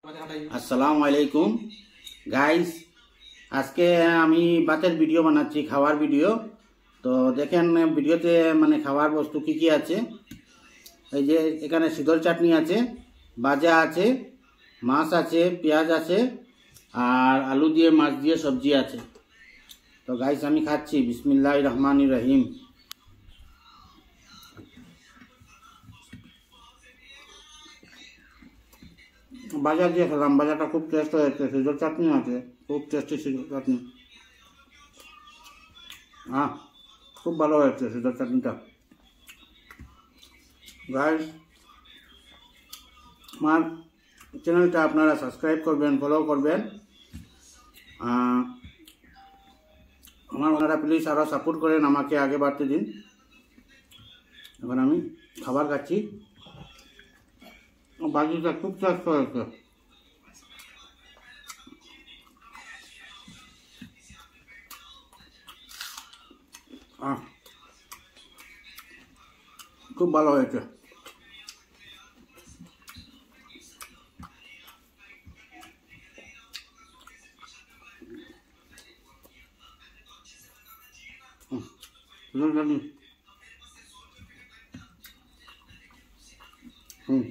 আসসালামু আলাইকুম গাইস, আজকে আমি ভাতের ভিডিও বানাচ্ছি, খাওয়ার ভিডিও। তো দেখেন ভিডিওতে মানে খাওয়ার বস্তু কি কি আছে। এই যে এখানে শীতল চাটনি আছে, ভাজা আছে, মাছ আছে, পেঁয়াজ আছে, আর আলু দিয়ে মাছ দিয়ে সবজি আছে। তো গাইস আমি খাচ্ছি, বিসমিল্লাহির রহমানির রহিম। ভাজা দিয়ে খেলাম, ভাজাটা খুব টেস্ট হয়েছে। শীতল চাটনি আছে, খুব টেস্টি শীতল চাটনি। হ্যাঁ, খুব ভালো হয়েছে শীতল চাটনিটা। গাইস, আমার চ্যানেলটা আপনারা সাবস্ক্রাইব করবেন, ফলো করবেন। আমার ওনারা প্লিজ আরও সাপোর্ট করেন, আমাকে আগে বাড়তে দিন। এখন আমি খাবার খাচ্ছি, বাজিটা খুব টেস্ট হয়েছে। খুব ভালো হয়েছে। হুম।